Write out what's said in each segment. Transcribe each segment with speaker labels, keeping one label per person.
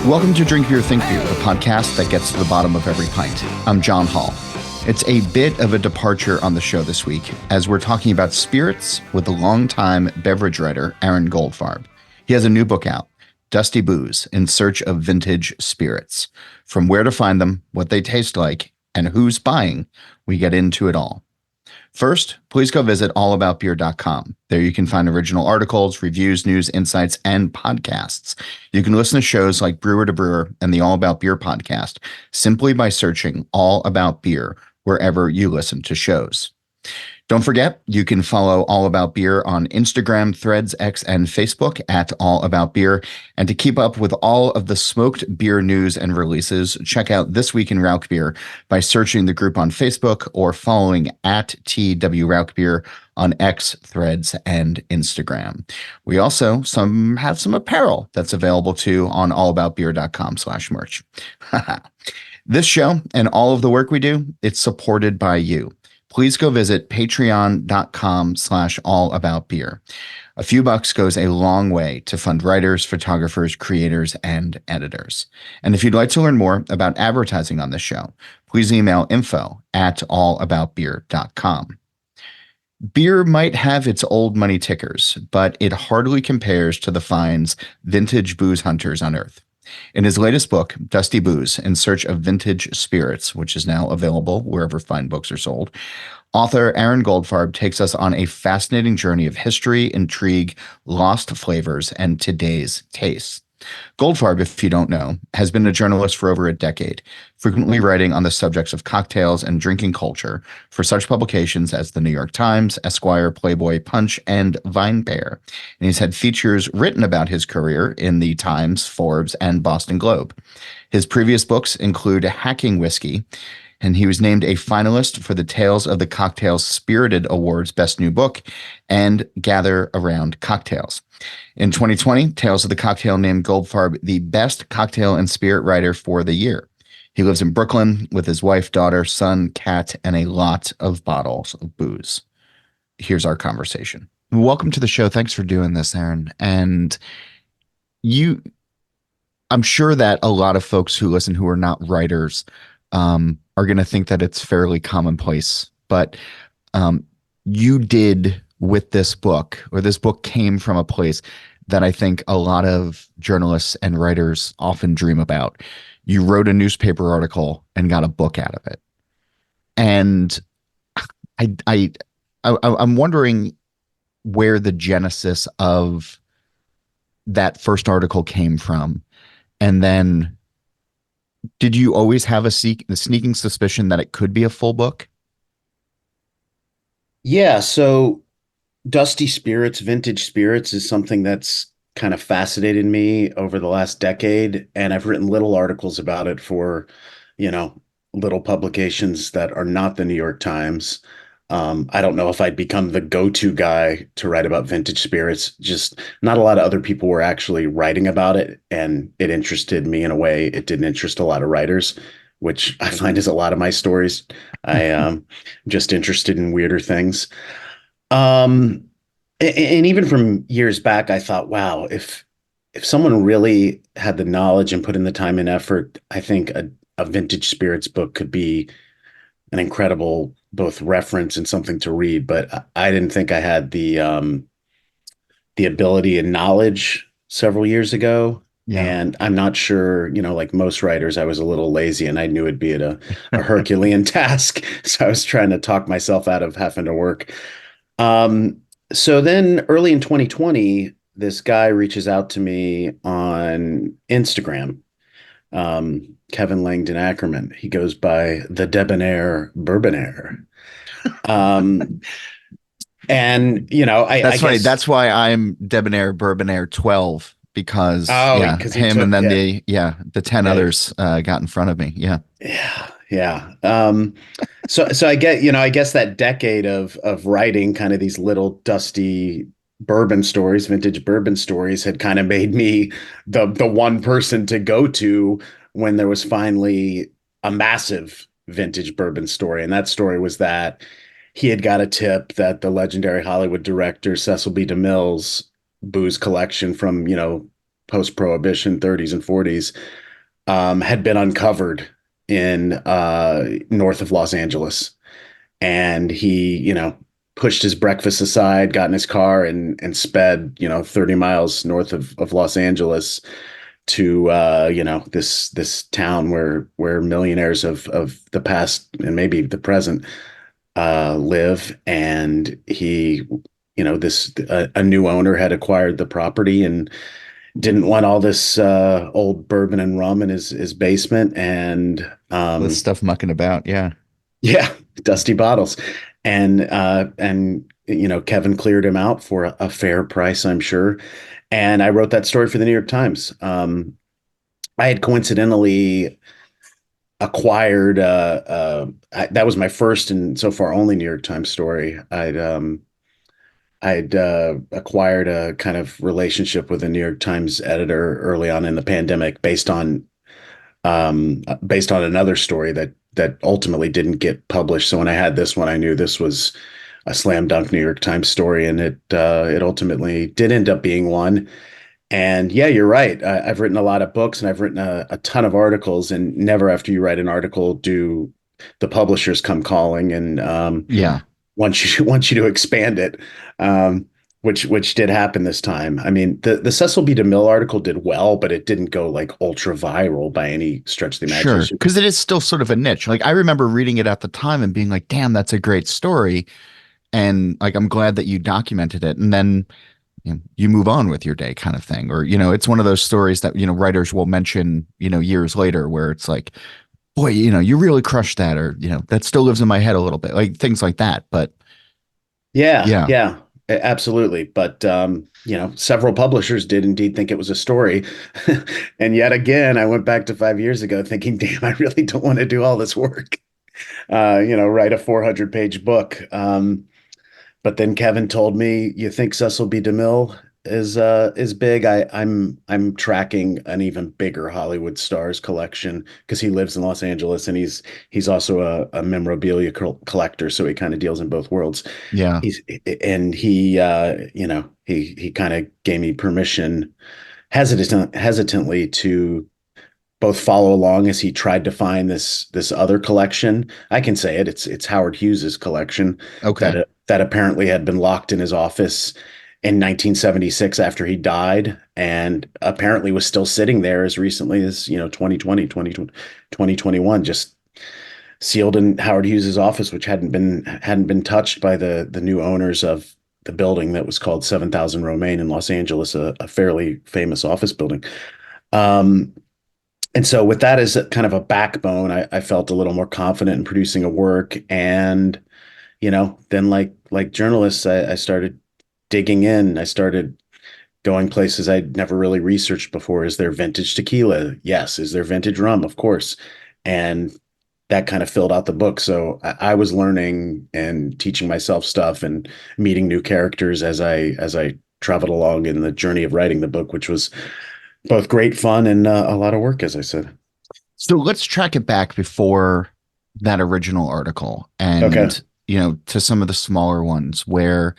Speaker 1: Welcome to Drink Beer, Think Beer, the podcast that gets to the bottom of every pint. I'm John Hall. It's a bit of a departure on the show this week, as we're talking about spirits with a longtime beverage writer, Aaron Goldfarb. He has a new book out, Dusty Booze, In Search of Vintage Spirits. From where to find them, what they taste like, and who's buying, we get into it all. First, please go visit allaboutbeer.com. There you can find original articles, reviews, news, insights, and podcasts. You can listen to shows like Brewer to Brewer and the All About Beer podcast simply by searching All About Beer wherever you listen to shows. Don't forget, you can follow All About Beer on Instagram, Threads, X, and Facebook at All About Beer. And to keep up with all of the smoked beer news and releases, check out This Week in Rauch Beer by searching the group on Facebook or following at TW Rauch Beer on X, Threads, and Instagram. We also have some apparel that's available too on allaboutbeer.com/merch. This show and all of the work we do, it's supported by you. Please go visit patreon.com/allaboutbeer. A few bucks goes a long way to fund writers, photographers, creators, and editors. And if you'd like to learn more about advertising on this show, please email info@allaboutbeer.com. Beer might have its old money tickers, but it hardly compares to the finds vintage booze hunters unearth. In his latest book, Dusty Booze, In Search of Vintage Spirits, which is now available wherever fine books are sold, author Aaron Goldfarb takes us on a fascinating journey of history, intrigue, lost flavors, and today's tastes. Goldfarb, if you don't know, has been a journalist for over a decade, frequently writing on the subjects of cocktails and drinking culture for such publications as the New York Times, Esquire, Playboy, Punch, and VinePair. And he's had features written about his career in the Times, Forbes, and Boston Globe. His previous books include Hacking Whiskey, and he was named a finalist for the Tales of the Cocktail Spirited Awards Best New Book and Gather Around Cocktails. In 2020, Tales of the Cocktail named Goldfarb the best cocktail and spirit writer for the year. He lives in Brooklyn with his wife, daughter, son, cat, and a lot of bottles of booze. Here's our conversation. Welcome to the show. Thanks for doing this, Aaron. And I'm sure that a lot of folks who listen who are not writers are going to think that it's fairly commonplace, but you did with this book, or this book came from a place that I think a lot of journalists and writers often dream about. You wrote a newspaper article and got a book out of it. And I'm wondering where the genesis of that first article came from. And then did you always have a sneaking suspicion that it could be a full book?
Speaker 2: Yeah, so Dusty Spirits, Vintage Spirits is something that's kind of fascinated me over the last decade. And I've written little articles about it for, little publications that are not the New York Times. I don't know if I'd become the go-to guy to write about vintage spirits. Just not a lot of other people were actually writing about it, and it interested me in a way it didn't interest a lot of writers, which I find is a lot of my stories. I am just interested in weirder things. And even from years back, I thought, wow, if someone really had the knowledge and put in the time and effort, I think a vintage spirits book could be an incredible both reference and something to read. But I didn't think I had the ability and knowledge several years ago.
Speaker 1: Yeah.
Speaker 2: And I'm not sure, like most writers, I was a little lazy and I knew it'd be a Herculean task. So I was trying to talk myself out of having to work. So then early in 2020, this guy reaches out to me on Instagram, Kevin Langdon Ackerman. He goes by the Debonair Bourbonaire. And,
Speaker 1: That's
Speaker 2: I
Speaker 1: funny.
Speaker 2: guess,
Speaker 1: That's why I'm Debonair Bourbonaire 12, because
Speaker 2: because
Speaker 1: him and then the 10
Speaker 2: Yeah.
Speaker 1: others got in front of me. Yeah.
Speaker 2: Yeah. So I guess that decade of writing kind of these little dusty bourbon stories, vintage bourbon stories, had kind of made me the one person to go to when there was finally a massive vintage bourbon story. And that story was that he had got a tip that the legendary Hollywood director Cecil B. DeMille's booze collection from, post-prohibition 30s and 40s, had been uncovered in north of Los Angeles. And he, pushed his breakfast aside, got in his car, and sped, 30 miles north of Los Angeles to this town where millionaires of the past and maybe the present live. And he, this a new owner had acquired the property and didn't want all this old bourbon and rum in his basement. And
Speaker 1: This stuff mucking about. Yeah.
Speaker 2: yeah, dusty bottles. And Kevin cleared him out for a fair price, I'm sure. And I wrote that story for the New York Times. I had coincidentally acquired that was my first and so far only New York Times story. I'd acquired a kind of relationship with a New York Times editor early on in the pandemic based on another story that ultimately didn't get published. So when I had this one, I knew this was a slam dunk New York Times story, and it ultimately did end up being one. And yeah, you're right. I've written a lot of books and I've written a ton of articles, and never after you write an article do the publishers come calling and
Speaker 1: Yeah.
Speaker 2: want you to expand it. Which did happen this time. I mean, the Cecil B. DeMille article did well, but it didn't go like ultra viral by any stretch of the
Speaker 1: Sure.
Speaker 2: imagination.
Speaker 1: Because it is still sort of a niche. Like I remember reading it at the time and being like, damn, that's a great story. And like, I'm glad that you documented it. And then you move on with your day kind of thing. Or, it's one of those stories that, writers will mention, years later where it's like, boy, you really crushed that. Or, that still lives in my head a little bit, like things like that. But
Speaker 2: Yeah,
Speaker 1: yeah,
Speaker 2: yeah, absolutely. But several publishers did indeed think it was a story. And yet again, I went back to 5 years ago thinking, damn, I really don't want to do all this work. Write a 400-page book. But then Kevin told me, "You think Cecil B. DeMille is big? I'm tracking an even bigger Hollywood stars collection because he lives in Los Angeles and he's also a memorabilia collector, so he kind of deals in both worlds.
Speaker 1: yeah.
Speaker 2: He's and he kind of gave me permission hesitantly to both follow along as he tried to find this other collection. I can say it. It's Howard Hughes's collection
Speaker 1: Okay.
Speaker 2: that apparently had been locked in his office in 1976 after he died, and apparently was still sitting there as recently as 2021, just sealed in Howard Hughes's office, which hadn't been touched by the new owners of the building that was called 7,000 Romaine in Los Angeles, a fairly famous office building. Um, and so with that as a kind of a backbone, I felt a little more confident in producing a work. And, then like journalists, I started digging in. I started going places I'd never really researched before. Is there vintage tequila? Yes. Is there vintage rum? Of course. And that kind of filled out the book. So I was learning and teaching myself stuff and meeting new characters as I traveled along in the journey of writing the book, which was both great fun and a lot of work, as I said.
Speaker 1: So let's track it back before that original article
Speaker 2: Okay.
Speaker 1: and, to some of the smaller ones where,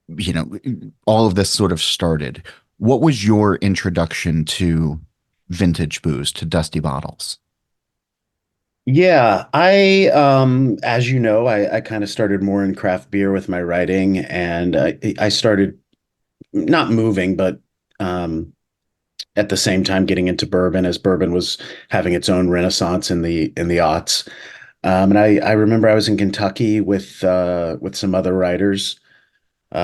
Speaker 1: you know, all of this sort of started. What was your introduction to vintage booze, to dusty bottles?
Speaker 2: Yeah, as you know, I kind of started more in craft beer with my writing, and I started not moving, but um, at the same time getting into bourbon as bourbon was having its own renaissance in the aughts. And I remember I was in Kentucky with some other writers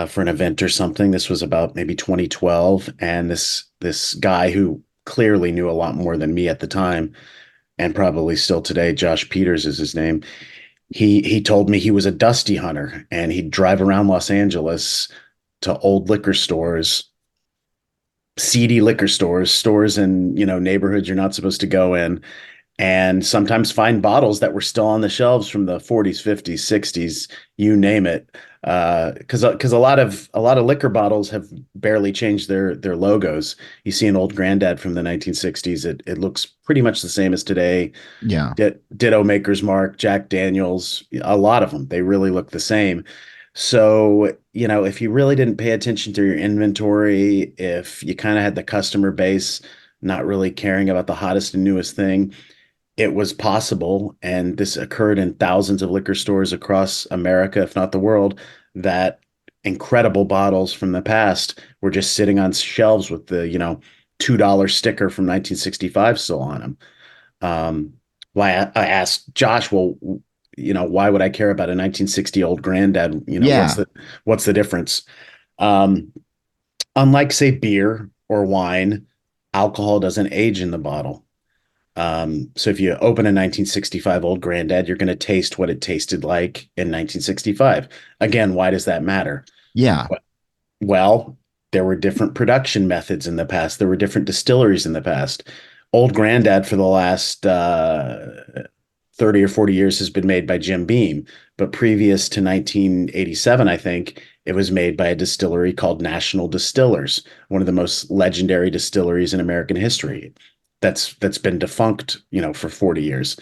Speaker 2: for an event or something. This was about maybe 2012, and this guy who clearly knew a lot more than me at the time, and probably still today, Josh Peters is his name. He told me he was a dusty hunter, and he'd drive around Los Angeles to old liquor stores, seedy liquor stores in neighborhoods you're not supposed to go in, and sometimes find bottles that were still on the shelves from the 40s, 50s, 60s, you name it. Because a lot of liquor bottles have barely changed their logos. You see an old Grandad from the 1960s, it looks pretty much the same as today.
Speaker 1: Yeah.
Speaker 2: Ditto Maker's Mark, Jack Daniels, a lot of them, they really look the same. So, if you really didn't pay attention to your inventory, if you kind of had the customer base not really caring about the hottest and newest thing, it was possible, and this occurred in thousands of liquor stores across America, if not the world, that incredible bottles from the past were just sitting on shelves with the, $2 sticker from 1965 still on them. Um, why I asked Josh, well, why would I care about a 1960 old granddad?
Speaker 1: Yeah.
Speaker 2: What's the difference? Um, Unlike say beer or wine, alcohol doesn't age in the bottle. So if you open a 1965 old granddad, you're going to taste what it tasted like in 1965. Again, why does that matter?
Speaker 1: Yeah.
Speaker 2: Well, there were different production methods in the past. There were different distilleries in the past. Old Grandad for the last 30 or 40 years has been made by Jim Beam, but previous to 1987, I think it was made by a distillery called National Distillers, one of the most legendary distilleries in American history. That's been defunct, for 40 years.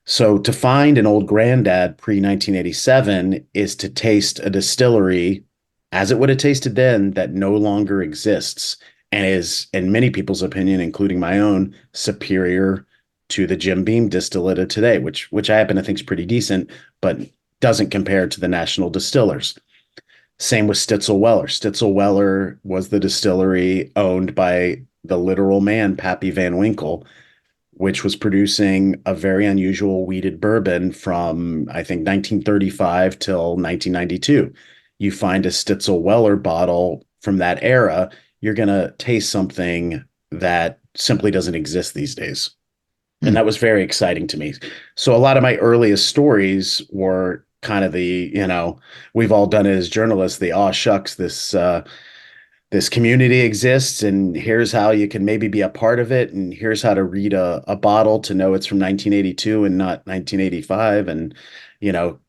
Speaker 2: So to find an old granddad pre 1987 is to taste a distillery as it would have tasted then that no longer exists and is, in many people's opinion, including my own, superior to the Jim Beam distillate of today, which I happen to think is pretty decent, but doesn't compare to the national distillers. Same with Stitzel Weller. Stitzel Weller was the distillery owned by the literal man, Pappy Van Winkle, which was producing a very unusual wheated bourbon from, I think, 1935 till 1992. You find a Stitzel Weller bottle from that era, you're going to taste something that simply doesn't exist these days. And
Speaker 1: Hmm.
Speaker 2: that was very exciting to me. So a lot of my earliest stories were kind of the, we've all done it as journalists, the aw shucks, this community exists, and here's how you can maybe be a part of it, and here's how to read a bottle to know it's from 1982 and not 1985, and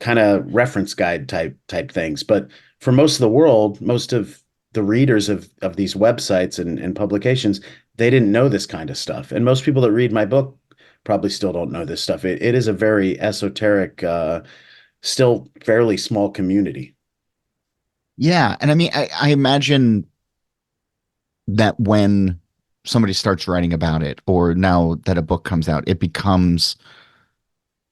Speaker 2: kind of reference guide type things. But for most of the world, most of the readers of these websites and publications, they didn't know this kind of stuff, and most people that read my book probably still don't know this stuff. It is a very esoteric, still fairly small community.
Speaker 1: Yeah. And I mean, I imagine that when somebody starts writing about it, or now that a book comes out, it becomes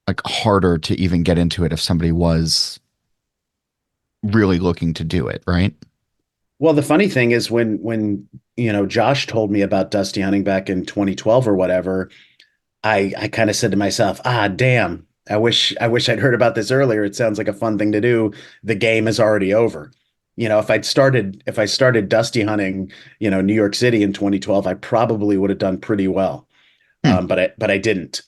Speaker 1: like harder to even get into it if somebody was really looking to do it, right?
Speaker 2: Well, the funny thing is when Josh told me about Dusty Hunting back in 2012 or whatever, I kind of said to myself, ah, damn, I wish I'd heard about this earlier. It sounds like a fun thing to do. The game is already over. If I started Dusty Hunting, New York City in 2012, I probably would have done pretty well.
Speaker 1: Hmm.
Speaker 2: But I didn't.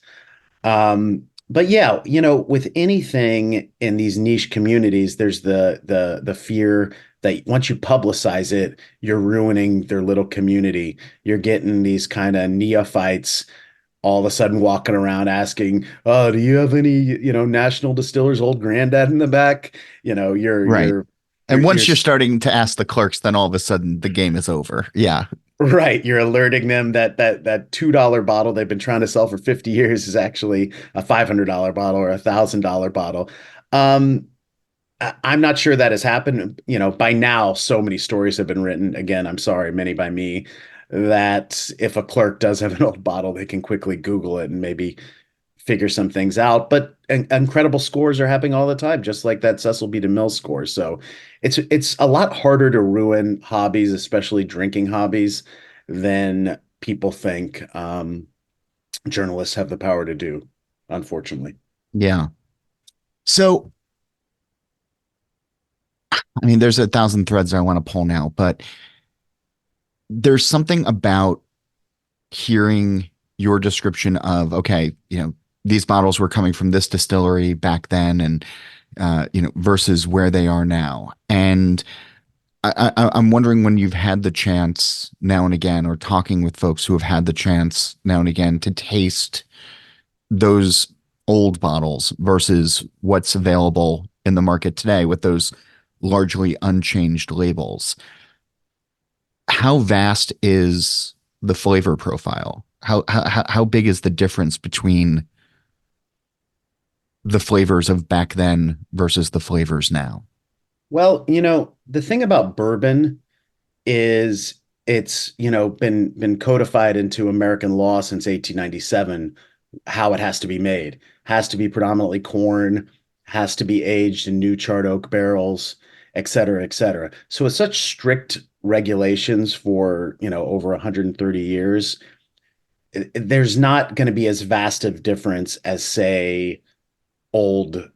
Speaker 2: But yeah, with anything in these niche communities, there's the fear that once you publicize it, you're ruining their little community. You're getting these kind of neophytes all of a sudden walking around asking, "Oh, do you have any, National Distillers Old Granddad in the back?" You're
Speaker 1: Right.
Speaker 2: you're you're
Speaker 1: And
Speaker 2: you're
Speaker 1: once you're starting to ask the clerks, then all of a sudden the game is over. Yeah.
Speaker 2: right. You're alerting them that $2 bottle they've been trying to sell for 50 years is actually a $500 bottle or $1,000 bottle. Um, I'm not sure that has happened. By now, so many stories have been written. Again, I'm sorry, many by me, that if a clerk does have an old bottle, they can quickly Google it and maybe figure some things out. But incredible scores are happening all the time, just like that Cecil B. DeMille score. So it's a lot harder to ruin hobbies, especially drinking hobbies, than people think journalists have the power to do, unfortunately.
Speaker 1: Yeah. So, I mean, there's a thousand threads I want to pull now, but there's something about hearing your description of, okay, these bottles were coming from this distillery back then, and versus where they are now. And I'm wondering, when you've had the chance now and again, or talking with folks who have had the chance now and again to taste those old bottles versus what's available in the market today with those largely unchanged labels, how vast is the flavor profile? How big is the difference between the flavors of back then versus the flavors now?
Speaker 2: Well, the thing about bourbon is it's, been codified into American law since 1897 how it has to be made. Has to be predominantly corn, has to be aged in new charred oak barrels, et cetera, et cetera. So with such strict regulations for, over 130 years, there's not going to be as vast of difference as say old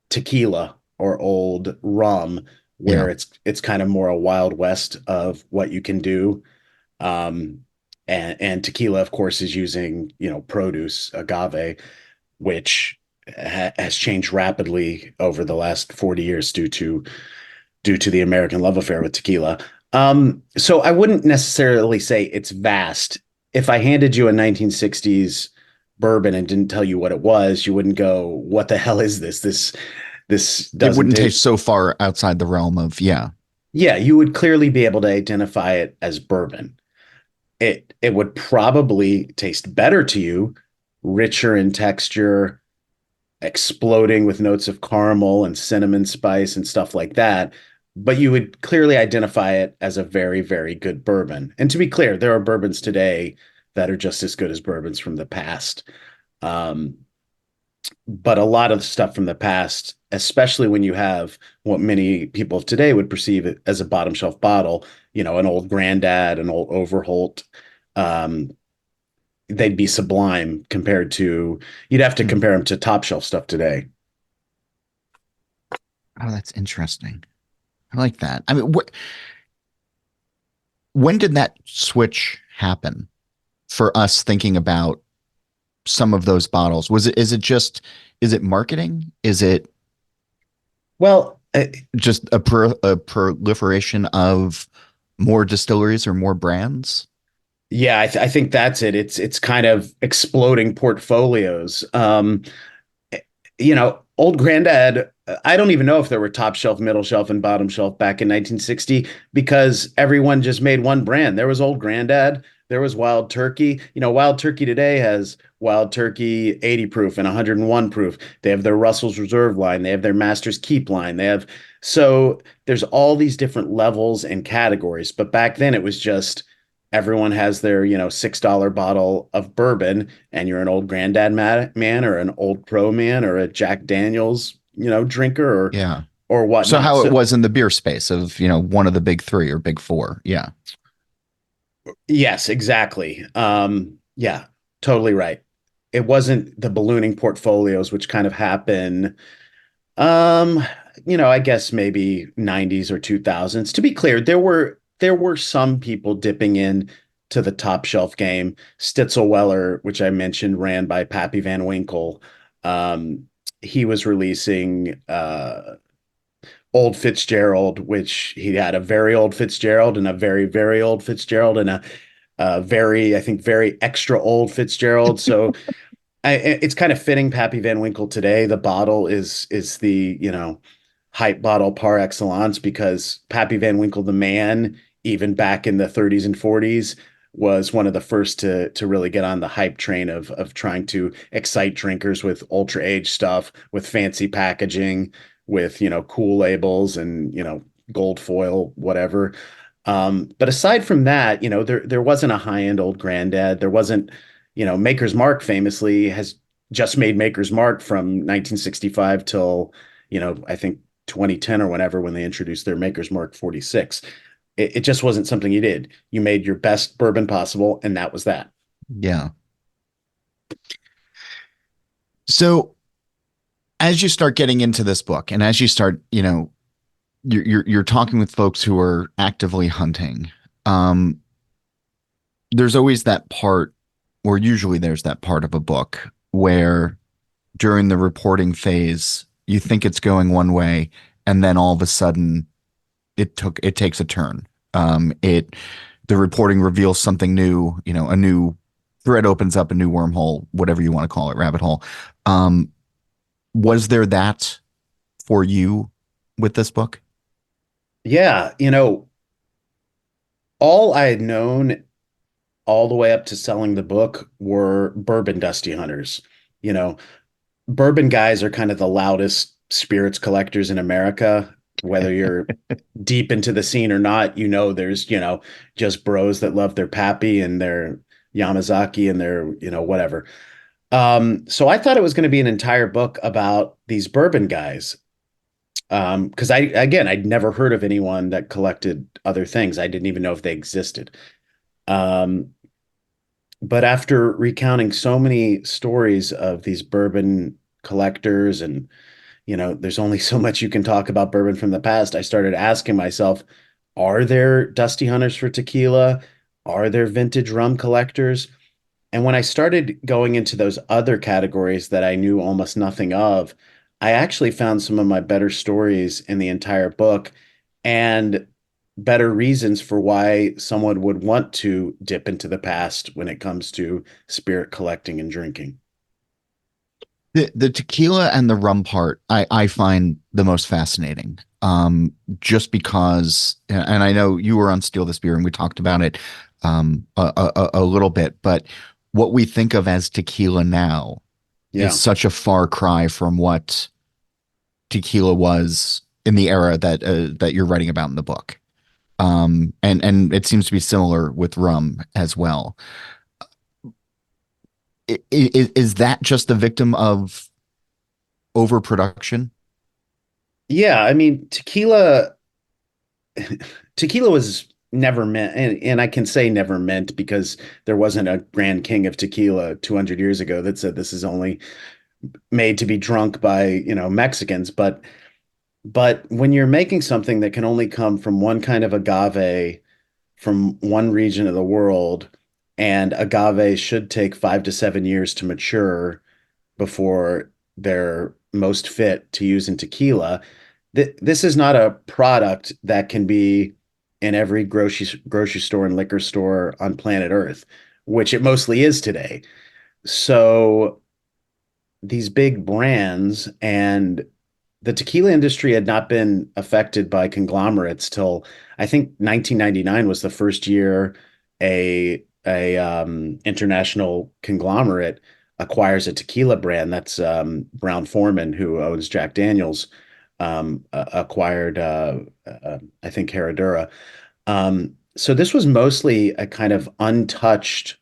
Speaker 2: tequila or old rum,
Speaker 1: Yeah.
Speaker 2: where it's kind of more a wild west of what you can do. Um, and tequila, of course, is using produce agave, which has changed rapidly over the last 40 years due to the American love affair with tequila. So I wouldn't necessarily say it's vast. If I handed you a 1960s bourbon and didn't tell you what it was, you wouldn't go, "What the hell is this? This
Speaker 1: It
Speaker 2: doesn't
Speaker 1: wouldn't take
Speaker 2: taste."
Speaker 1: so far outside the realm of, yeah.
Speaker 2: Yeah, you would clearly be able to identify it as bourbon. It would probably taste better to you, richer in texture, exploding with notes of caramel and cinnamon spice and stuff like that. But you would clearly identify it as a very, very good bourbon. And to be clear, there are bourbons today that are just as good as bourbons from the past. Um, but a lot of the stuff from the past, especially when you have what many people of today would perceive as a bottom shelf bottle, an old Grandad, an old Overholt, um, they'd be sublime compared to, you'd have to
Speaker 1: Hmm.
Speaker 2: compare them to top shelf stuff today.
Speaker 1: Oh, that's interesting. I like that. I mean, when did that switch happen for us thinking about some of those bottles? Is it marketing? Is it
Speaker 2: Well,
Speaker 1: just a proliferation of more distilleries or more brands?
Speaker 2: yeah, I think that's it. It's kind of exploding portfolios. Old Granddad, I don't even know if there were top shelf, middle shelf, and bottom shelf back in 1960 because everyone just made one brand. There was Old Granddad, there was Wild Turkey. Wild Turkey today has Wild Turkey 80 proof and 101 proof. They have their Russell's Reserve line, they have their Master's Keep line. So there's all these different levels and categories. But back then it was just everyone has their, $6 bottle of bourbon, and you're an old granddad man or an old pro man or a Jack Daniels, drinker
Speaker 1: Yeah.
Speaker 2: or
Speaker 1: So
Speaker 2: whatnot.
Speaker 1: how it
Speaker 2: So
Speaker 1: was in the beer space of, one of the big three or big four. Yeah.
Speaker 2: yes, exactly. Yeah, totally right. It wasn't the ballooning portfolios, which kind of happen, um, I guess maybe 90s or 2000s. To be clear, there were some people dipping in to the top shelf game. Stitzelweller, which I mentioned, ran by Pappy Van Winkle. Um, he was releasing Old Fitzgerald, which he had a very old Fitzgerald and a very, very old Fitzgerald and a very, I think, very extra old Fitzgerald. So it's kind of fitting Pappy Van Winkle today. The bottle is the hype bottle par excellence because Pappy Van Winkle, the man, even back in the 30s and 40s, was one of the first to really get on the hype train of trying to excite drinkers with ultra age stuff, with fancy packaging, with cool labels and gold foil, whatever. But aside from that, there wasn't a high end old granddad. There wasn't, Maker's Mark famously has just made Maker's Mark from 1965 till, I think 2010 or whenever when they introduced their Maker's Mark 46. It just wasn't something you did. You made your best bourbon possible, and that was that.
Speaker 1: Yeah. So as you start getting into this book and as you start, you're talking with folks who are actively hunting, um, there's always that part, or usually there's that part of a book where during the reporting phase, you think it's going one way, and then all of a sudden it takes a turn. It the reporting reveals something new, a new thread opens up a new wormhole, whatever you want to call it, rabbit hole. Um, was there that for you with this book?
Speaker 2: Yeah, all I had known all the way up to selling the book were bourbon dusty hunters. You know, bourbon guys are kind of the loudest spirits collectors in America. Whether you're deep into the scene or not, there's, just bros that love their Pappy and their Yamazaki and their, whatever. So I thought it was going to be an entire book about these bourbon guys. Because I'd never heard of anyone that collected other things. I didn't even know if they existed. Um, but after recounting so many stories of these bourbon collectors, and there's only so much you can talk about bourbon from the past, I started asking myself, are there dusty hunters for tequila? Are there vintage rum collectors? And when I started going into those other categories that I knew almost nothing of, I actually found some of my better stories in the entire book, and better reasons for why someone would want to dip into the past when it comes to spirit collecting and drinking.
Speaker 1: The tequila and the rum part, I find the most fascinating. Just because, and I know you were on Steal This Beer and we talked about it a little bit, but what we think of as tequila now is
Speaker 2: Yeah.
Speaker 1: such a far cry from what tequila was in the era that you're writing about in the book. And it seems to be similar with rum as well. Is that just the victim of overproduction?
Speaker 2: Yeah, I mean, tequila was never meant, and I can say never meant because there wasn't a grand king of tequila 200 years ago that said this is only made to be drunk by, Mexicans, but when you're making something that can only come from one kind of agave from one region of the world, and agave should take 5 to 7 years to mature before they're most fit to use in tequila. This is not a product that can be in every grocery store and liquor store on planet Earth, which it mostly is today. So these big brands and the tequila industry had not been affected by conglomerates till I think 1999 was the first year a international conglomerate acquires a tequila brand. That's Brown Forman, who owns Jack Daniels, acquired I think Herradura. So this was mostly a kind of untouched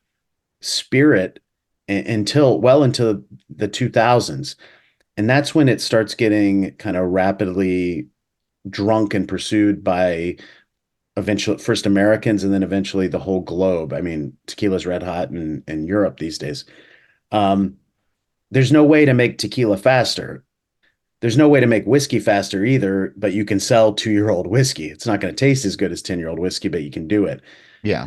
Speaker 2: spirit until well into the 2000s. And that's when it starts getting kind of rapidly drunk and pursued by eventually first Americans and then eventually the whole globe. I mean, tequila's red hot in Europe these days. Um, there's no way to make tequila faster. There's no way to make whiskey faster either, but you can sell 2-year-old whiskey. It's not going to taste as good as 10-year-old whiskey, but you can do it.
Speaker 1: Yeah.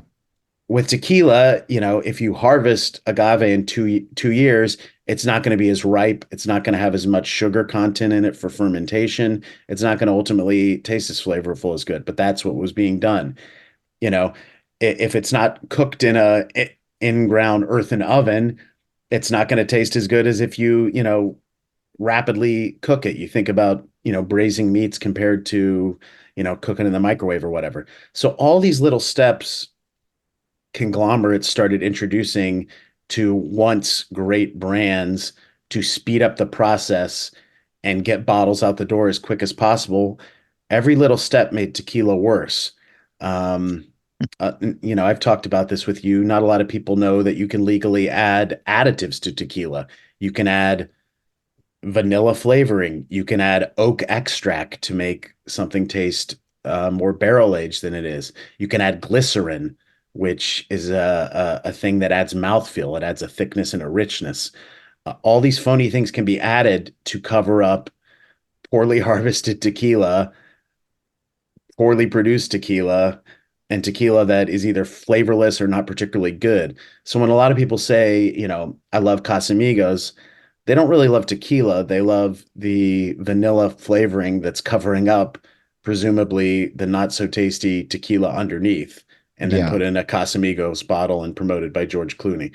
Speaker 2: With tequila, if you harvest agave in 2 years, it's not going to be as ripe. It's not going to have as much sugar content in it for fermentation. It's not going to ultimately taste as flavorful as good. But that's what was being done. You know, if it's not cooked in a in-ground earthen oven, it's not going to taste as good as if you rapidly cook it. You think about, braising meats compared to, cooking in the microwave or whatever. So all these little steps conglomerates started introducing to once great brands to speed up the process and get bottles out the door as quick as possible. Every little step made tequila worse. Um, I've talked about this with you. Not a lot of people know that you can legally add additives to tequila. You can add vanilla flavoring. You can add oak extract to make something taste more barrel aged than it is. You can add glycerin, which is a thing that adds mouthfeel. It adds a thickness and a richness. All these phony things can be added to cover up poorly harvested tequila, poorly produced tequila, and tequila that is either flavorless or not particularly good. So when a lot of people say, I love Casamigos, they don't really love tequila. They love the vanilla flavoring that's covering up, presumably, the not so tasty tequila underneath, and then
Speaker 1: Yeah.
Speaker 2: put in a Casamigos bottle and promoted by George Clooney.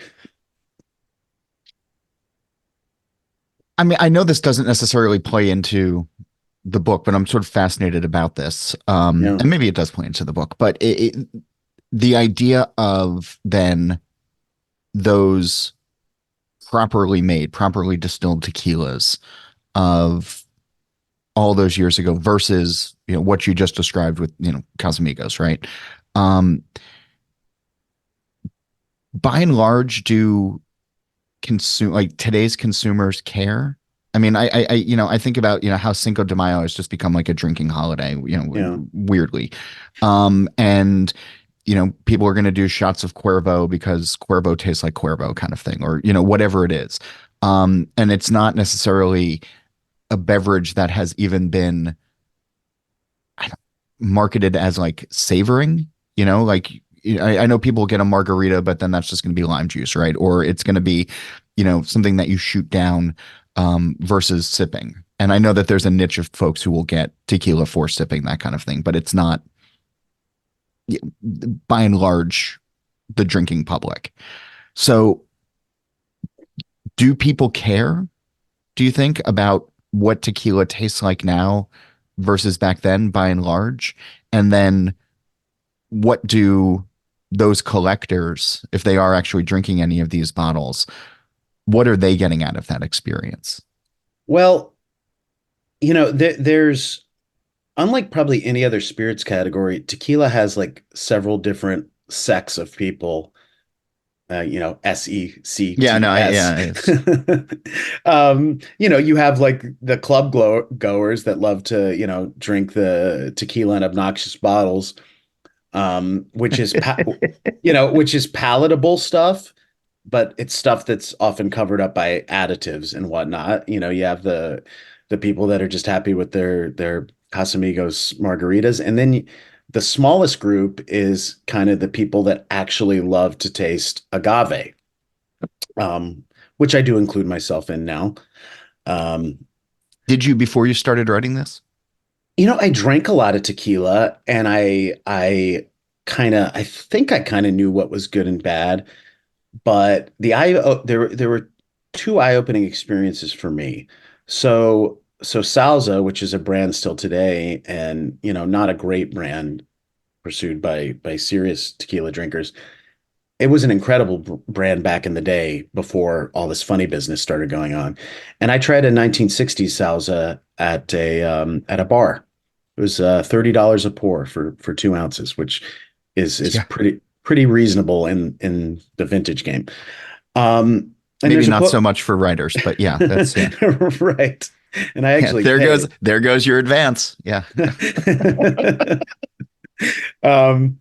Speaker 1: I mean, I know this doesn't necessarily play into the book, but I'm sort of fascinated about this.
Speaker 2: Yeah.
Speaker 1: And maybe it does play into the book, but the idea of then those properly made, properly distilled tequilas of all those years ago versus, what you just described with, Casamigos, right? Um, by and large, do consume like today's consumers care? I mean, I think about, how Cinco de Mayo has just become like a drinking holiday,
Speaker 2: Yeah.
Speaker 1: weirdly. And people are going to do shots of Cuervo because Cuervo tastes like Cuervo kind of thing, or, whatever it is. And it's not necessarily a beverage that has even been marketed as like savoring, like I know people get a margarita, but then that's just going to be lime juice, right? Or it's going to be, something that you shoot down versus sipping. And I know that there's a niche of folks who will get tequila for sipping, that kind of thing, but it's not by and large the drinking public. So do people care, do you think, about what tequila tastes like now versus back then by and large? And then what do those collectors, if they are actually drinking any of these bottles, what are they getting out of that experience?
Speaker 2: Well, there's unlike probably any other spirits category, tequila has like several different sects of people.
Speaker 1: Yeah, no,
Speaker 2: SECTS.
Speaker 1: yeah, it's
Speaker 2: You have like the club goers that love to, drink the tequila in obnoxious bottles, which is which is palatable stuff, but it's stuff that's often covered up by additives and whatnot. You have the people that are just happy with their Casamigos margaritas, and then the smallest group is kind of the people that actually love to taste agave, um, which I do include myself in now. Um,
Speaker 1: Did you before you started writing this?
Speaker 2: I drank a lot of tequila, and I think I kind of knew what was good and bad, but there were two eye-opening experiences for me. So Salsa, which is a brand still today, and not a great brand pursued by serious tequila drinkers. It was an incredible brand back in the day before all this funny business started going on. And I tried a 1960s Salsa at a bar. It was $30 a pour for 2 ounces, which is
Speaker 1: Yeah.
Speaker 2: pretty reasonable in the vintage game. And
Speaker 1: Maybe
Speaker 2: there's a
Speaker 1: not so
Speaker 2: quote.
Speaker 1: much for writers, but yeah, that's yeah.
Speaker 2: Right. And I
Speaker 1: Yeah,
Speaker 2: actually paid.
Speaker 1: there goes your advance. Yeah.
Speaker 2: um,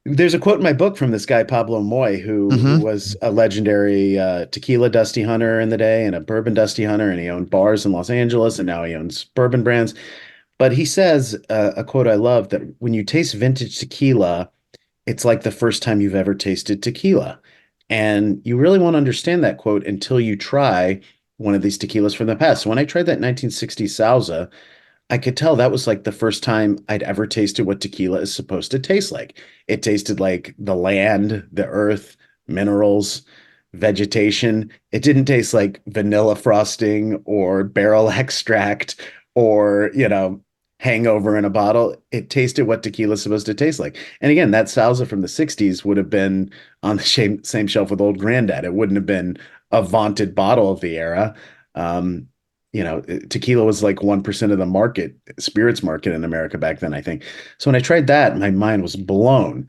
Speaker 2: there's a quote in my book from this guy Pablo Moy, who
Speaker 1: Hmm.
Speaker 2: was a legendary tequila dusty hunter in the day and a bourbon dusty hunter, and he owned bars in Los Angeles, and now he owns bourbon brands. But he says a quote I love, that when you taste vintage tequila, it's like the first time you've ever tasted tequila. And you really won't understand that quote until you try one of these tequilas from the past. So when I tried that 1960 Salsa, I could tell that was like the first time I'd ever tasted what tequila is supposed to taste like. It tasted like the land, the earth, minerals, vegetation. It didn't taste like vanilla frosting or barrel extract or, hangover in a bottle. It tasted what tequila is supposed to taste like. And again, that salsa from the 60s would have been on the same shelf with Old Granddad. It wouldn't have been a vaunted bottle of the era. Um, Tequila was like 1% of the market, spirits market in America back then, I think. So when I tried that, my mind was blown.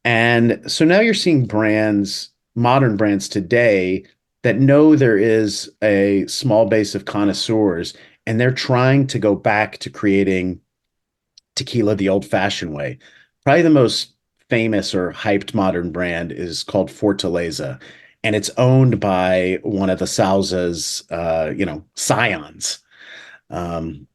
Speaker 2: And so now you're seeing brands, modern brands today, that know there is a small base of connoisseurs, and they're trying to go back to creating tequila the old-fashioned way. Probably the most famous or hyped modern brand is called Fortaleza, and it's owned by one of the Salsa's, scions. Um,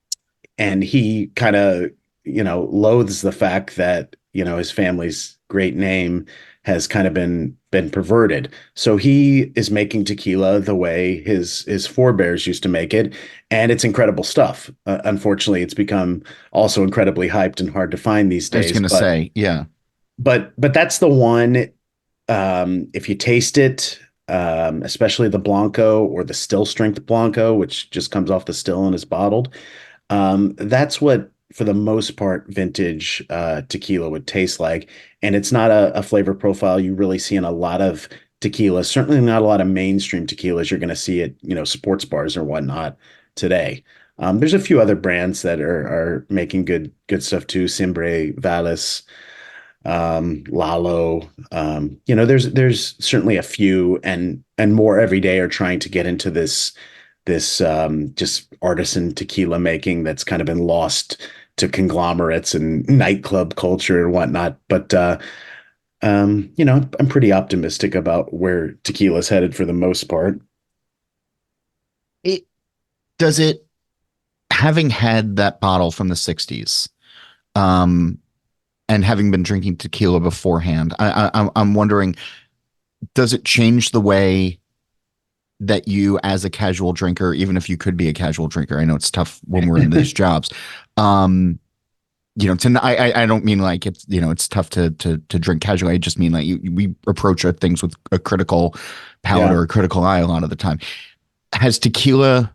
Speaker 2: and he kind of, loathes the fact that, his family's great name has kind of been perverted. So he is making tequila the way his forebears used to make it, and it's incredible stuff. Unfortunately, it's become also incredibly hyped and hard to find these
Speaker 1: I was
Speaker 2: days.
Speaker 1: gonna
Speaker 2: But
Speaker 1: say, yeah.
Speaker 2: but that's the one. If you taste it, especially the Blanco or the still strength Blanco, which just comes off the still and is bottled, that's what, for the most part, vintage tequila would taste like. And it's not a flavor profile you really see in a lot of tequilas, certainly not a lot of mainstream tequilas you're going to see at, sports bars or whatnot today. There's a few other brands that are making good stuff too. Simbre, Valis, Lalo. There's certainly a few, and more every day are trying to get into this just artisan tequila making that's kind of been lost to conglomerates and nightclub culture and whatnot. But I'm pretty optimistic about where tequila's headed for the most part.
Speaker 1: It does it having had that bottle from the 60s, um, and having been drinking tequila beforehand, I'm wondering, does it change the way that you, as a casual drinker, even if you could be a casual drinker, I know it's tough when we're in these jobs, um, I don't mean like it's, it's tough to drink casually. I just mean like we approach things with a critical palate
Speaker 2: Yeah.
Speaker 1: or a critical eye a lot of the time. Has tequila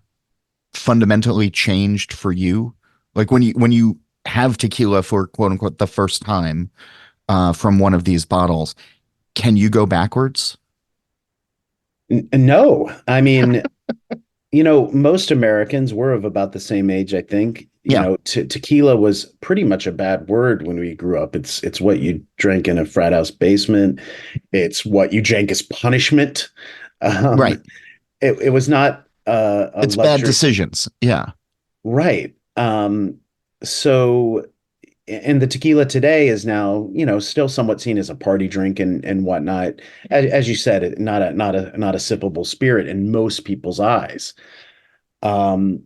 Speaker 1: fundamentally changed for you? Like when you have tequila for quote unquote the first time, from one of these bottles, can you go backwards?
Speaker 2: No, I mean, most Americans were of about the same age, I think.
Speaker 1: Yeah,
Speaker 2: Tequila was pretty much a bad word when we grew up. It's what you drank in a frat house basement. It's what you drank as punishment. Um,
Speaker 1: right.
Speaker 2: it was not a
Speaker 1: It's bad
Speaker 2: luxury,
Speaker 1: decisions. Yeah,
Speaker 2: right? So, and the tequila today is now, still somewhat seen as a party drink and whatnot. As you said, not a sippable spirit in most people's eyes. Um,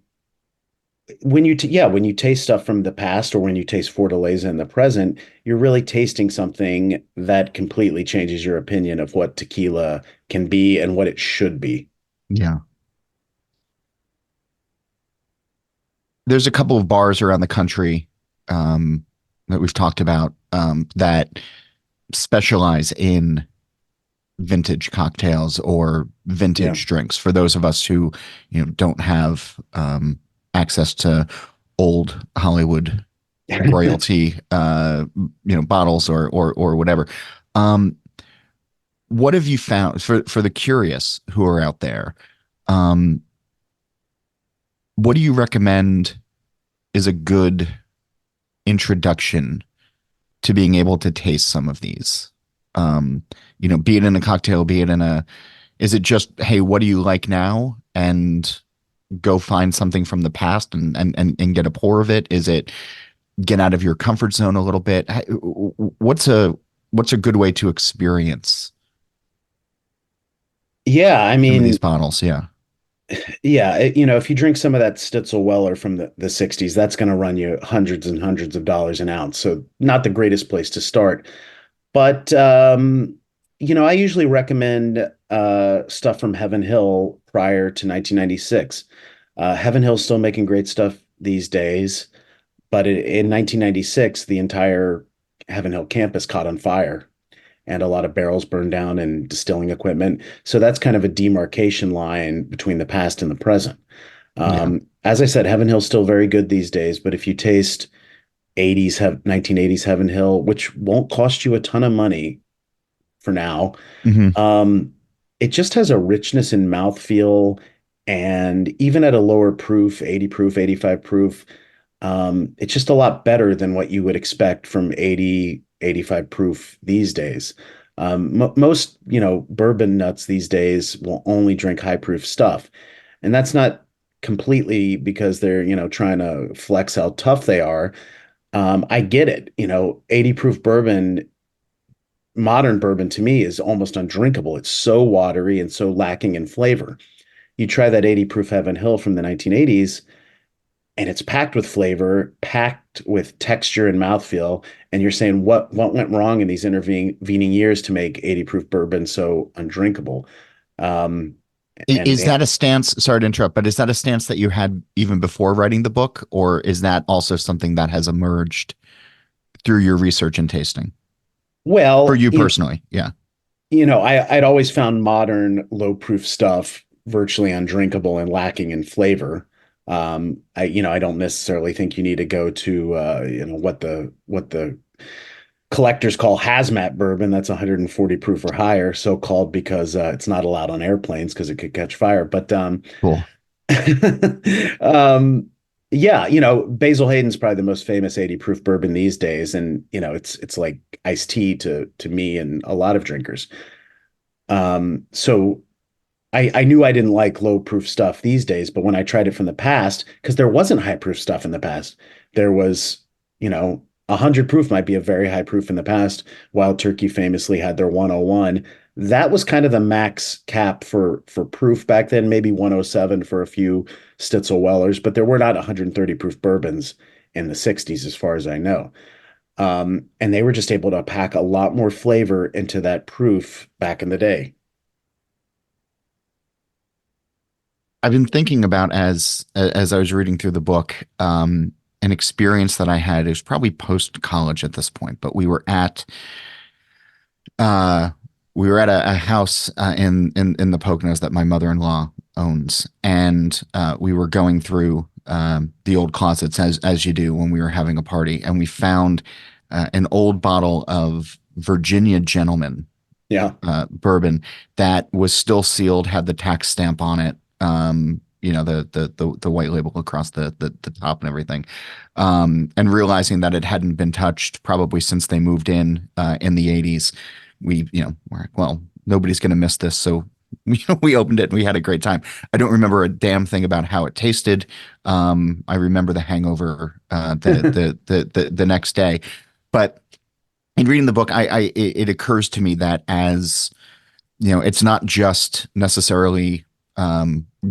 Speaker 2: when you taste stuff from the past or when you taste Fortaleza in the present, you're really tasting something that completely changes your opinion of what tequila can be and what it should be.
Speaker 1: yeah. There's a couple of bars around the country, that we've talked about, that specialize in vintage cocktails or
Speaker 2: Yeah.
Speaker 1: vintage drinks for those of us who don't have access to old Hollywood royalty bottles or whatever. um what have you found for the curious who are out there? um what do you recommend is a good introduction to being able to taste some of these? Be it in a cocktail, be it in a, is it just, hey, what do you like now? And go find something from the past and get a pour of it? Is it get out of your comfort zone a little bit? What's a good way to experience
Speaker 2: Yeah, I
Speaker 1: some of these
Speaker 2: mean,
Speaker 1: bottles? Yeah.
Speaker 2: yeah, if you drink some of that Stitzel Weller from the 60s, that's going to run you hundreds and hundreds of dollars an ounce. So not the greatest place to start. But I usually recommend stuff from Heaven Hill prior to 1996. Heaven Hill's still making great stuff these days, but in 1996, the entire Heaven Hill campus caught on fire and a lot of barrels burned down and distilling equipment. So that's kind of a demarcation line between the past and the present.
Speaker 1: Yeah.
Speaker 2: As I said, Heaven Hill's still very good these days, but if you taste 1980s Heaven Hill, which won't cost you a ton of money for now,
Speaker 1: Hmm.
Speaker 2: um, it just has a richness in mouthfeel. And even at a lower proof, 80 proof, 85 proof, it's just a lot better than what you would expect from 80, 85 proof these days. Most, bourbon nuts these days will only drink high proof stuff. And that's not completely because they're, trying to flex how tough they are. I get it. 80 proof bourbon, modern bourbon to me is almost undrinkable. It's so watery and so lacking in flavor. You try that 80 proof Heaven Hill from the 1980s, and it's packed with flavor, packed with texture and mouthfeel. And you're saying what went wrong in these intervening years to make 80 proof bourbon so undrinkable? Um, and
Speaker 1: Is that a stance? Sorry to interrupt, but is that a stance that you had even before writing the book, or is that also something that has emerged through your research and tasting for
Speaker 2: well,
Speaker 1: you personally? Yeah.
Speaker 2: I'd always found modern low proof stuff virtually undrinkable and lacking in flavor. I don't necessarily think you need to go to, what the collectors call hazmat bourbon. That's 140 proof or higher, so called because it's not allowed on airplanes because it could catch fire. But
Speaker 1: Cool.
Speaker 2: um, Yeah, Basil Hayden's probably the most famous 80 proof bourbon these days, and it's like iced tea to me and a lot of drinkers. So I knew I didn't like low proof stuff these days, but when I tried it from the past, because there wasn't high proof stuff in the past, there was, 100 proof might be a very high proof in the past. Wild Turkey famously had their 101. That was kind of the max cap for proof back then, maybe 107 for a few Stitzel Wellers, but there were not 130 proof bourbons in the 60s, as far as I know. And they were just able to pack a lot more flavor into that proof back in the day.
Speaker 1: I've been thinking about as I was reading through the book, an experience that I had. It was probably post college at this point, but uh, we were at a house in the Poconos that my mother-in-law owns, and we were going through the old closets as you do when we were having a party, and we found an old bottle of Virginia Gentleman
Speaker 2: Yeah.
Speaker 1: bourbon that was still sealed, had the tax stamp on it. The white label across the top and everything. And realizing that it hadn't been touched probably since they moved in the 80s. We're like, well, nobody's going to miss this. So we opened it and we had a great time. I don't remember a damn thing about how it tasted. I remember the hangover the next day. But in reading the book, it occurs to me that as it's not just necessarily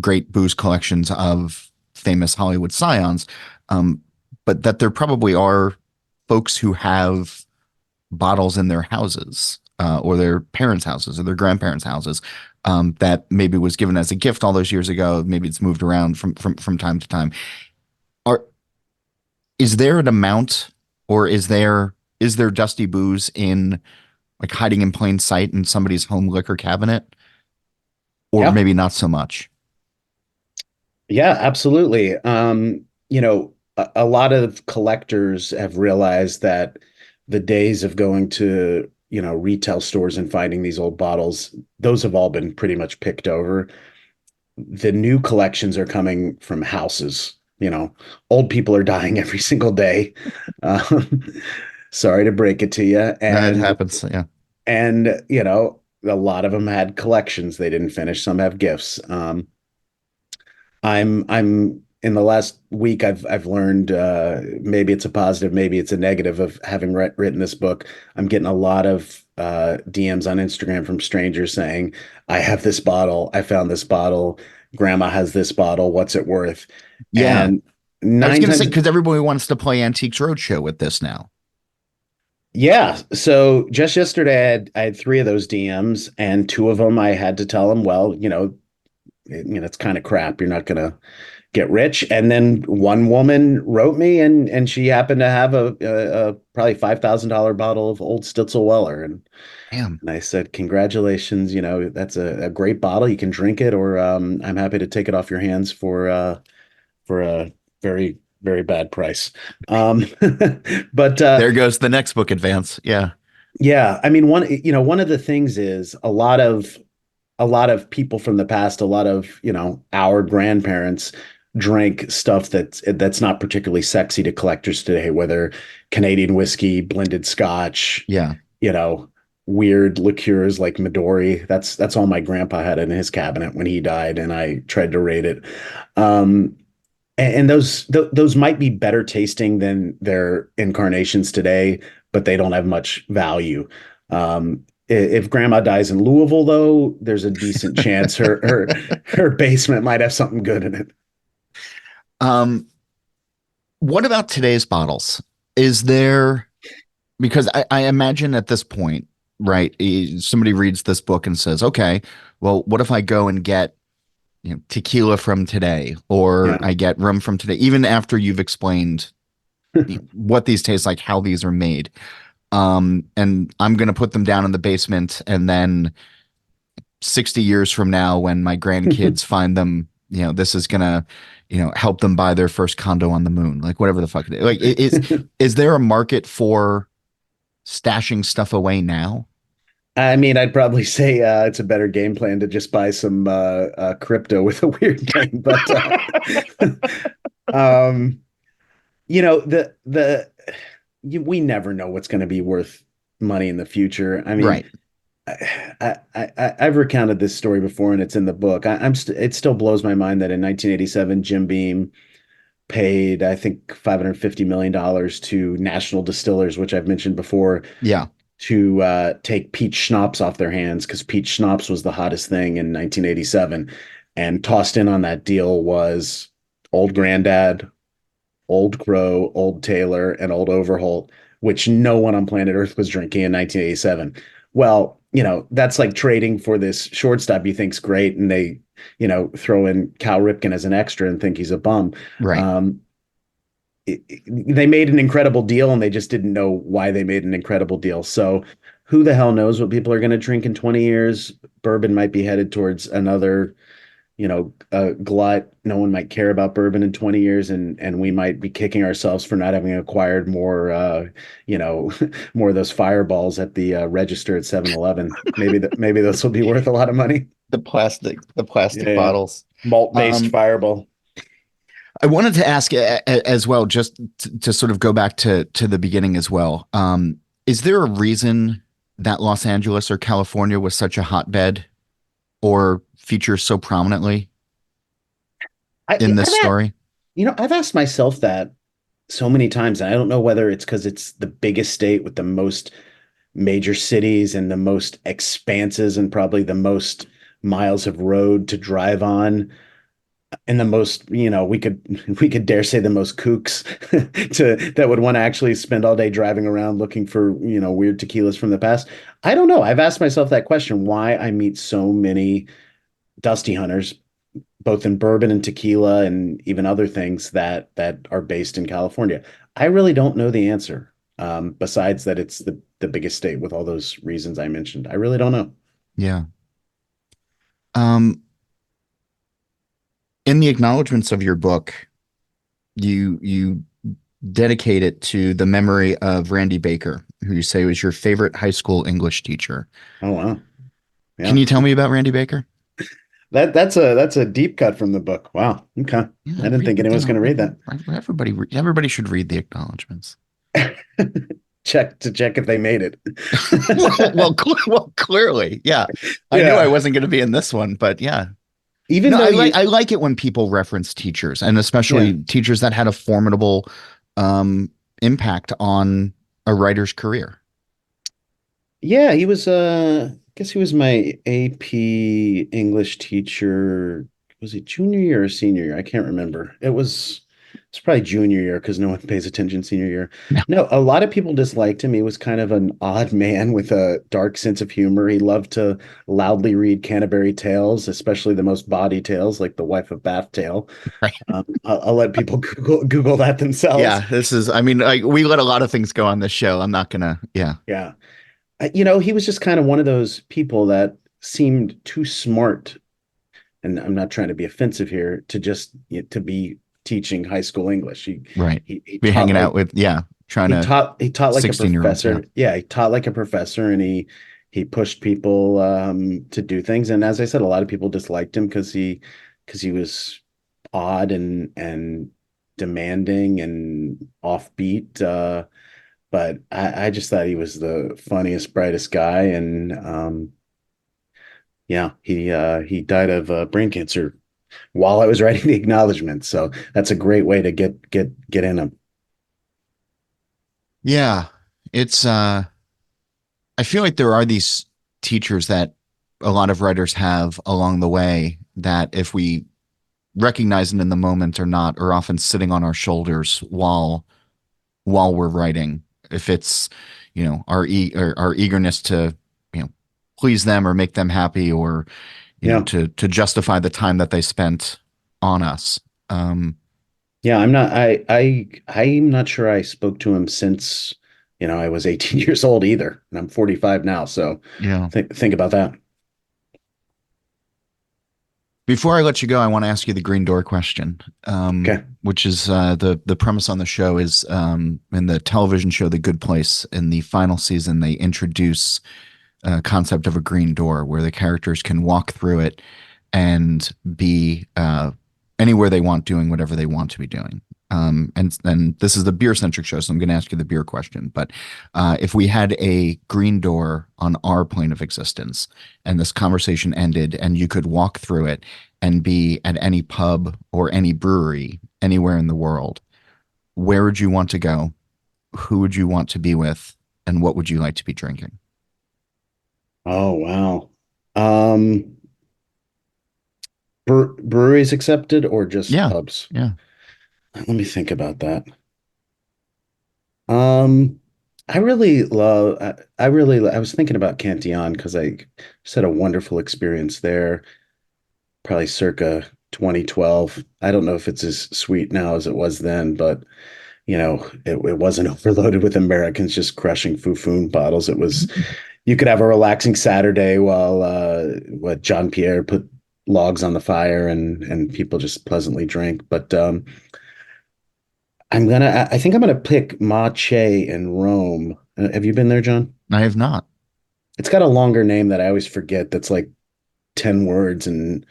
Speaker 1: great booze collections of famous Hollywood scions, but that there probably are folks who have bottles in their houses, or their parents' houses or their grandparents' houses, that maybe was given as a gift all those years ago. Maybe it's moved around from time to time. Are is there an amount, or is there dusty booze in, like, hiding in plain sight in somebody's home liquor cabinet, or
Speaker 2: Yeah.
Speaker 1: maybe not so much?
Speaker 2: Yeah, absolutely. A lot of collectors have realized that the days of going to, retail stores and finding these old bottles, those have all been pretty much picked over. The new collections are coming from houses. Old people are dying every single day. Um, sorry to break it to you.
Speaker 1: That happens. Yeah.
Speaker 2: And, a lot of them had collections they didn't finish. Some have gifts. I'm in the last week I've learned, maybe it's a positive, maybe it's a negative of having written this book. I'm getting a lot of DMs on Instagram from strangers saying, "I have this bottle. I found this bottle. Grandma has this bottle. What's it worth?"
Speaker 1: Yeah.
Speaker 2: And
Speaker 1: I was
Speaker 2: nine
Speaker 1: going to say,
Speaker 2: times,
Speaker 1: because everybody wants to play Antiques Roadshow with this now.
Speaker 2: yeah. So just yesterday, I had three of those DMs, and two of them I had to tell them, well, it's kind of crap. You're not gonna get rich. And then one woman wrote me, and she happened to have a probably $5,000 bottle of old Stitzel Weller,
Speaker 1: Damn.
Speaker 2: and I said, congratulations, that's a great bottle. You can drink it, or I'm happy to take it off your hands for a very very bad price. Um, but
Speaker 1: There goes the next book advance. Yeah.
Speaker 2: yeah, I mean, one of the things is a lot of people from the past, a lot of, our grandparents drank stuff that's not particularly sexy to collectors today, whether Canadian whiskey, blended scotch,
Speaker 1: Yeah.
Speaker 2: you know, weird liqueurs like Midori. That's all my grandpa had in his cabinet when he died, and I tried to rate it. Um, and those might be better tasting than their incarnations today, but they don't have much value. If grandma dies in Louisville, though, there's a decent chance her basement might have something good in it.
Speaker 1: Um, what about today's bottles? Is there, because I imagine at this point, right, somebody reads this book and says, okay, well, what if I go and get, tequila from today, or
Speaker 2: Yeah.
Speaker 1: I get rum from today, even after you've explained what these taste like, how these are made. And I'm going to put them down in the basement, and then 60 years from now, when my grandkids find them, this is going to, help them buy their first condo on the moon, like whatever the fuck it is. Like, is there a market for stashing stuff away now?
Speaker 2: I mean, I'd probably say it's a better game plan to just buy some crypto with a weird name, but Um, we never know what's going to be worth money in the future. I mean,
Speaker 1: Right.
Speaker 2: I've recounted this story before, and it's in the book. It still blows my mind that in 1987, Jim Beam paid, I think, $550 million to National Distillers, which I've mentioned before,
Speaker 1: Yeah.
Speaker 2: to take peach schnapps off their hands because peach schnapps was the hottest thing in 1987. And tossed in on that deal was Old Granddad, Old Crow, Old Taylor, and Old Overholt, which no one on planet Earth was drinking in 1987. Well, that's like trading for this shortstop you think's great, and they, throw in Cal Ripken as an extra and think he's a bum.
Speaker 1: Right.
Speaker 2: Um, they made an incredible deal, and they just didn't know why they made an incredible deal. So, who the hell knows what people are going to drink in 20 years? Bourbon might be headed towards another glut. No one might care about bourbon in 20 years, and we might be kicking ourselves for not having acquired more, more of those fireballs at the register at 7-Eleven. Maybe those will be worth a lot of money.
Speaker 1: The plastic
Speaker 2: Yeah,
Speaker 1: bottles.
Speaker 2: malt-based
Speaker 1: Um,
Speaker 2: fireball.
Speaker 1: I wanted to ask as well, just to sort of go back to the beginning as well. Is there a reason that Los Angeles or California was such a hotbed or features so prominently
Speaker 2: I,
Speaker 1: in this
Speaker 2: I've had,
Speaker 1: story?
Speaker 2: I've asked myself that so many times, and I don't know whether it's because it's the biggest state with the most major cities and the most expanses and probably the most miles of road to drive on and the most, we could dare say the most kooks to that would want to actually spend all day driving around looking for, weird tequilas from the past. I don't know. I've asked myself that question, why I meet so many dusty hunters, both in bourbon and tequila and even other things that are based in California. I really don't know the answer. Besides that it's the biggest state with all those reasons I mentioned. I really don't know.
Speaker 1: Yeah. Um, in the acknowledgments of your book, you dedicate it to the memory of Randy Baker, who you say was your favorite high school English teacher.
Speaker 2: Oh wow.
Speaker 1: Can
Speaker 2: Yeah.
Speaker 1: you tell me about Randy Baker?
Speaker 2: That's a deep cut from the book. Wow. Okay. I
Speaker 1: Yeah,
Speaker 2: didn't
Speaker 1: read,
Speaker 2: think anyone
Speaker 1: you
Speaker 2: was going
Speaker 1: know,
Speaker 2: to read that.
Speaker 1: everybody should read the acknowledgments.
Speaker 2: Check if they made it.
Speaker 1: Well, clearly, yeah. I knew I
Speaker 2: Yeah.
Speaker 1: wasn't going to be in this one, but yeah.
Speaker 2: Even
Speaker 1: No,
Speaker 2: though you,
Speaker 1: I like it when people reference teachers, and
Speaker 2: yeah,
Speaker 1: especially teachers that had a formidable impact on a writer's career.
Speaker 2: yeah, he was I guess he was my AP English teacher. Was it junior year or senior year? I can't remember. It's probably junior year because no one pays attention senior year.
Speaker 1: No,
Speaker 2: No, a lot of people disliked him. He was kind of an odd man with a dark sense of humor. He loved to loudly read Canterbury Tales, especially the most bawdy tales like The Wife of Bath Tale.
Speaker 1: right.
Speaker 2: I'll let people Google that themselves.
Speaker 1: Yeah, this is, I mean, like we let a lot of things go on this show. I'm not gonna, yeah,
Speaker 2: Yeah. He was just kind of one of those people that seemed too smart, and I'm not trying to be offensive here, to just to be teaching high school English.
Speaker 1: right.
Speaker 2: He
Speaker 1: Be
Speaker 2: taught
Speaker 1: hanging out
Speaker 2: like
Speaker 1: with, yeah, trying to
Speaker 2: he taught like a
Speaker 1: 16-year-olds. Yeah,
Speaker 2: professor. Yeah, he taught like a professor, and he pushed people to do things. And as I said, a lot of people disliked him because he was odd and demanding and offbeat. But I just thought he was the funniest, brightest guy. And yeah, he died of brain cancer while I was writing the acknowledgement. So that's a great way to get in him.
Speaker 1: yeah. It's I feel like there are these teachers that a lot of writers have along the way that if we recognize them in the moment or not, are often sitting on our shoulders while we're writing. If it's, our eagerness to, you know, please them or make them happy or,
Speaker 2: Yeah.
Speaker 1: to justify the time that they spent on us. Um,
Speaker 2: Yeah, I'm not sure I spoke to him since, I was 18 years old either. And I'm 45 now. So
Speaker 1: yeah.
Speaker 2: think about that.
Speaker 1: Before I let you go, I want to ask you the green door question,
Speaker 2: Okay.
Speaker 1: which is the premise on the show is in the television show The Good Place. In the final season, they introduce a concept of a green door where the characters can walk through it and be anywhere they want, doing whatever they want to be doing. And this is the beer centric show, so I'm going to ask you the beer question. But if we had a green door on our plane of existence and this conversation ended and you could walk through it and be at any pub or any brewery anywhere in the world, where would you want to go? Who would you want to be with? And what would you like to be drinking?
Speaker 2: Oh, wow. Um, breweries accepted or just
Speaker 1: Yeah.
Speaker 2: pubs?
Speaker 1: Yeah.
Speaker 2: Let me think about that. Um, I really love, I was thinking about Cantillon because I just had a wonderful experience there, probably circa 2012. I don't know if it's as sweet now as it was then, but it wasn't overloaded with Americans just crushing foo bottles. It was, you could have a relaxing Saturday while what John Pierre put logs on the fire and people just pleasantly drink. But I think I'm gonna pick Mache in Rome. Have you been there, John?
Speaker 1: I have not.
Speaker 2: It's got a longer name that I always forget. That's like 10 words and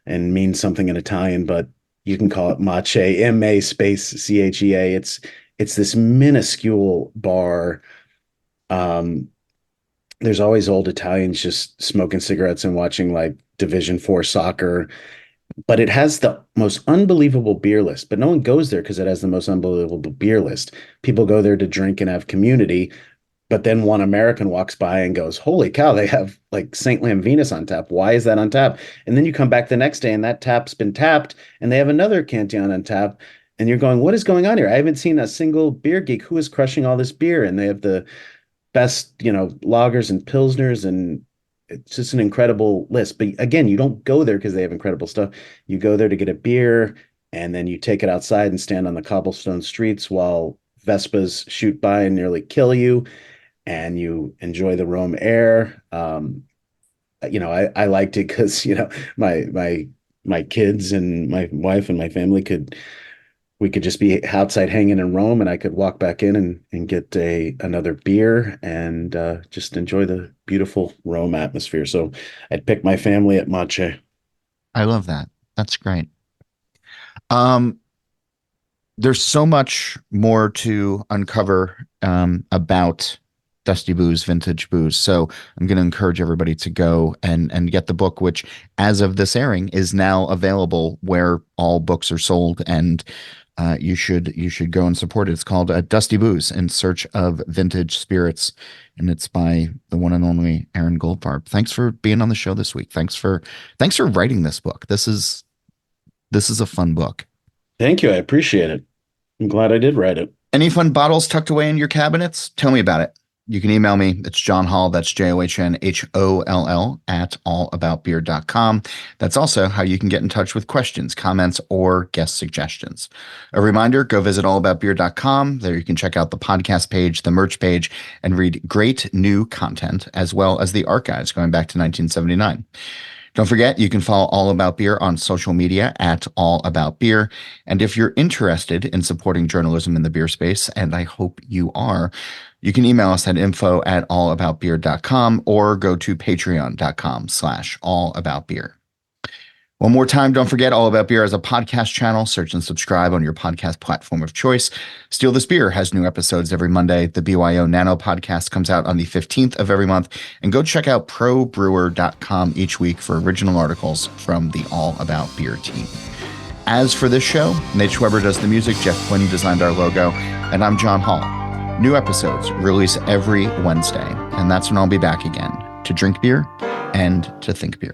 Speaker 2: means something in Italian, but you can call it Mache, M-A space C-H-E-A. It's this minuscule bar. Um, there's always old Italians just smoking cigarettes and watching like Division 4 soccer, but it has the most unbelievable beer list. But no one goes there because it has the most unbelievable beer list. People go there to drink and have community, but then one American walks by and goes, "Holy cow, they have like St. Lamb Venus on tap. Why is that on tap?" And then you come back the next day and that tap's been tapped and they have another Cantillon on tap. And you're going, "What is going on here? I haven't seen a single beer geek who is crushing all this beer." And they have the best, lagers and pilsners, and it's just an incredible list. But again, you don't go there because they have incredible stuff. You go there to get a beer, and then you take it outside and stand on the cobblestone streets while Vespas shoot by and nearly kill you, and you enjoy the Rome air. I liked it because my kids and my wife and my family we could just be outside hanging in Rome, and I could walk back in and get another beer and just enjoy the beautiful Rome atmosphere. So I'd pick my family at Mache.
Speaker 1: I love that. That's great. Um, there's so much more to uncover about Dusty Booze, vintage booze. So I'm going to encourage everybody to go and get the book, which, as of this airing, is now available where all books are sold, and you should go and support it. It's called Dusty Booze: In Search of Vintage Spirits, and it's by the one and only Aaron Goldfarb. Thanks for being on the show this week. Thanks for writing this book. This is a fun book.
Speaker 2: Thank you. I appreciate it. I'm glad I did write it.
Speaker 1: Any fun bottles tucked away in your cabinets? Tell me about it. You can email me. It's John Hall. That's JOHNHOLL at allaboutbeer.com. That's also how you can get in touch with questions, comments, or guest suggestions. A reminder, go visit allaboutbeer.com. There you can check out the podcast page, the merch page, and read great new content, as well as the archives going back to 1979. Don't forget, you can follow All About Beer on social media at All About Beer. And if you're interested in supporting journalism in the beer space, and I hope you are, you can email us at info@allaboutbeer.com or go to patreon.com/allaboutbeer. One more time, don't forget, All About Beer is a podcast channel. Search and subscribe on your podcast platform of choice. Steal This Beer has new episodes every Monday. The BYO Nano podcast comes out on the 15th of every month. And go check out probrewer.com each week for original articles from the All About Beer team. As for this show, Nate Schweber does the music, Jeff Quinn designed our logo, and I'm John Hall. New episodes release every Wednesday, and that's when I'll be back again to drink beer and to think beer.